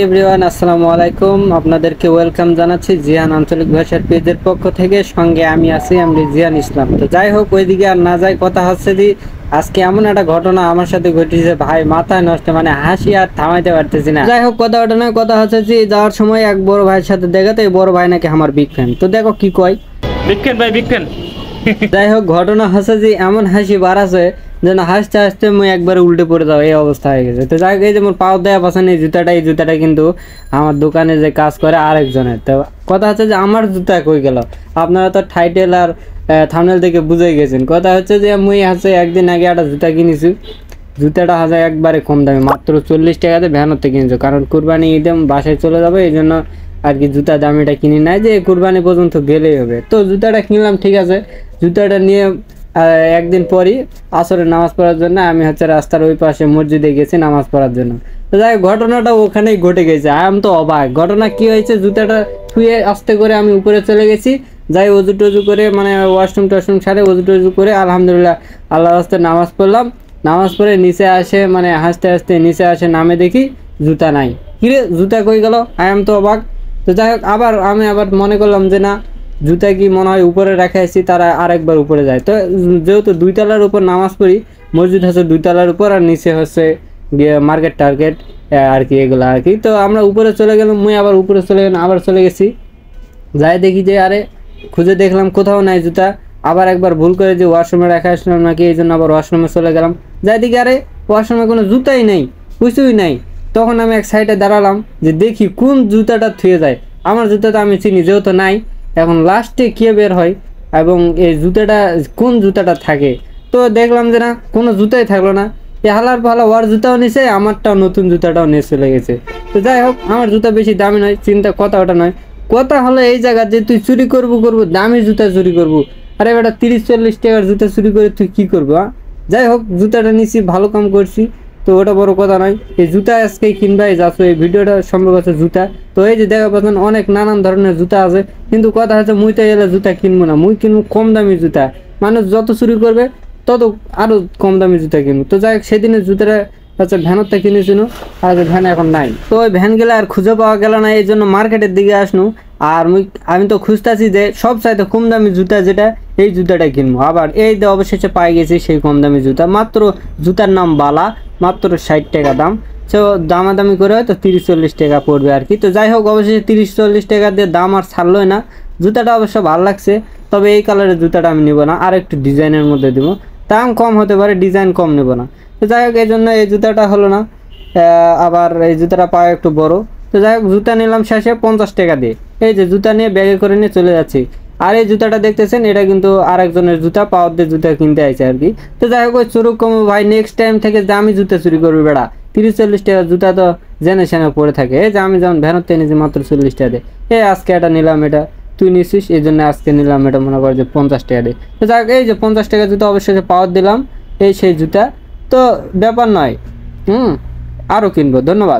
Everyone, আসসালামু আলাইকুম। আপনাদেরকে ওয়েলকাম জানাচ্ছি জিয়ান আঞ্চলিক ভাষার পেজের পক্ষ থেকে। সঙ্গে আমি আছি, আমি জিয়ান ইসলাম। তো যাই হোক, ওইদিকে আর না যাই, কথা হচ্ছে যে আজকে এমন একটা ঘটনা আমার সাথে ঘটেছে ভাই, মাথায় নষ্ট, মানে হাসি আর থামাইতে পারতেছি না। যাই হোক, কথা হচ্ছে যে যাওয়ার সময় এক বড় ভাইয়ের সাথে দেখাতে, এই বড় ভাই নাকি আমার বিগ ফ্যান। তো দেখো কি কয়, বিগ ফ্যান ভাই, বিগ ফ্যান। যাই হোক, ঘটনা হচ্ছে যে এমন হাসি বাড়াছে যেন হাসতে হাসতে মুই একবারে উল্টে পড়ে যাও, এই অবস্থা হয়ে গেছে। তো যাই হোক, এই যে মোর পাও দেওয়া পাশান এই জুতাটা কিন্তু আমার দোকানে যে কাজ করে আরেকজনের। তো কথা হচ্ছে যে আমার জুতা কই গেল, আপনারা তো টাইটেল আর থাম্বনেল থেকে বুঝে গেছেন। কথা হচ্ছে যে মুই হচ্ছে একদিন আগে একটা জুতা কিনেছি। জুতাটা হাজার একবারে কম দামে, মাত্র 40 টাকাতে ভ্যানতে কিনেছো, কারণ কুরবানি ঈদে বাসায় চলে যাবে, এই জন্য আর কি জুতা দামিটা কিনি নাই, যে কুরবানি পর্যন্ত গেলেই হবে। তো জুতাটা কিনলাম, ঠিক আছে। জুতাটা নিয়ে একদিন পরই আসরের নামাজ পড়ার জন্য আমি হচ্ছে রাস্তার ওই পাশে মসজিদে গেছি নামাজ পড়ার জন্য। তো যাই ঘটনাটা ওখানেই ঘটে গেছে। আমি তো অবাক, ঘটনা কি হয়েছে, জুতাটা ছুঁয়ে আস্তে করে আমি উপরে চলে গেছি। যাই অজু টজু করে, মানে ওয়াশরুম টশরুম সারে অজু টজু করে আলহামদুলিল্লাহ আল্লাহ রাস্তে নামাজ পড়লাম। নামাজ পড়ে নিচে আসে, মানে হাসতে হাসতে নিচে আসে, নামে দেখি জুতা নাই। কিরে জুতা কই গেল, আমি তো অবাক। তো যাই হোক, আমি আবার মনে করলাম যে না, জুতা কি মনে হয় উপরে রেখে আসছি, তারা আরেকবার উপরে যায়। তো যেহেতু 2 তলার উপর নামাজ পড়ি, মসজিদ হচ্ছে 2 তলার উপর, আর নিচে হচ্ছে মার্কেট টার্গেট আর কি, এগুলো আর কি। তো আমরা উপরে চলে গেলাম, মুই আবার উপরে চলে গেলাম, আবার চলে গেছি। যাই দেখি যে আরে খুঁজে দেখলাম কোথাও নাই জুতা। আবার একবার ভুল করে যে ওয়াশরুমে রেখে আসলাম নাকি, এই জন্য আবার ওয়াশরুমে চলে গেলাম। যাই দেখি আরে ওয়াশরুমে কোনো জুতাই নেই, কিছুই নাই। তখন আমি এক সাইডে দাঁড়ালাম যে দেখি কোন জুতাটা থুয়ে যায়। আমার জুতাটা আমি চিনি, যেহেতু নাই। এখন লাস্টে কে বের হয় এবং এই জুতাটা কোন জুতাটা থাকে, তো দেখলাম যে না, কোনো জুতাই থাকলো না। এই হালার পালা ওর জুতাও নিছে, আমারটাও নতুন জুতাটাও নিয়ে চলে গেছে। তো যাই হোক, আমার জুতা বেশি দামি নয়, চিন্তা কথা ওটা নয়। কথা হলো এই জায়গা যে তুই চুরি করবো দামি জুতা চুরি করবো। আরে বেটা 30-40 টাকার জুতা চুরি করে তুই কি করবো? যাই হোক, জুতাটা নিছি, ভালো কাম করছি। তো ওটা বড় কথা নয়, এই জুতা আজকেই কিনবা, এই যাচ্ছ এই ভিডিওটা সম্ভব হচ্ছে জুতা। তো এই যে দেখা পাচ্ছেন অনেক নানান ধরনের জুতা আছে, কিন্তু কথা হচ্ছে মুই তো এলে জুতা কিনবো না, মুই কিনবো কম দামি জুতা। মানুষ যত চুরি করবে তত আরো কম দামি জুতা কিনবো। তো যাই হোক, সেদিনের জুতাটা হচ্ছে ভ্যানতে কিনেছিল, আর ভ্যান এখন নাই। তো ওই ভ্যান গেলে আর খুঁজে পাওয়া গেল না, এই জন্য মার্কেটের দিকে আসনু। আর আমি তো খুঁজতেছি যে সব চাইতে কম দামি জুতা যেটা, এই জুতাটা কিনবো। আবার এই যে অবশেষে পাই গেছি সেই কম দামি জুতা, মাত্র জুতার নাম বালা, মাত্র 60 টাকা দাম। তো দামাদামি করে হয়তো 30-40 টাকা পড়বে আর কি। তো যাই হোক, অবশেষে 30-40 টাকা দিয়ে দাম আর ছাড়লোই না। জুতাটা অবশ্য ভালো লাগছে, তবে এই কালারের জুতাটা আমি নেবো না, আর একটু ডিজাইনের মধ্যে দেবো, দাম কম হতে পারে, ডিজাইন কম নেবো না। তো যাই হোক, এই জন্য এই জুতাটা হলো না। আবার এই জুতাটা পাওয়া একটু বড়। তো যাই হোক, জুতা নিলাম শেষে 50 টাকা দিয়ে। এই যে জুতা নিয়ে ব্যাগে করে নিয়ে চলে যাচ্ছি। আর এই জুতাটা দেখতেছেন, এটা কিন্তু আরেকজনের জুতা, পাওয়ার দিয়ে জুতা কিনতে আইছে আর কি। তো যাই হোক, ওই চুরুক কম ভাই, নেক্সট টাইম থেকে যে আমি জুতা চুরি করবি বেড়া, 30-40 টাকার জুতা তো জেনে সেনে পড়ে থাকে। এই যে আমি যেমন ভ্যানতে এনেছি মাত্র 40 টাকা দিয়ে, আজকে এটা নিলাম, এটা তুই নিছিস এই জন্য আজকে নিলাম, এটা মনে কর যে 50 টাকা দিয়ে। তো যাই হোক, এই যে 50 টাকা জুতা অবশ্যই পাওয়ার দিলাম, এই সেই জুতা। তো ব্যাপার নয়, আরও কিনবো। ধন্যবাদ।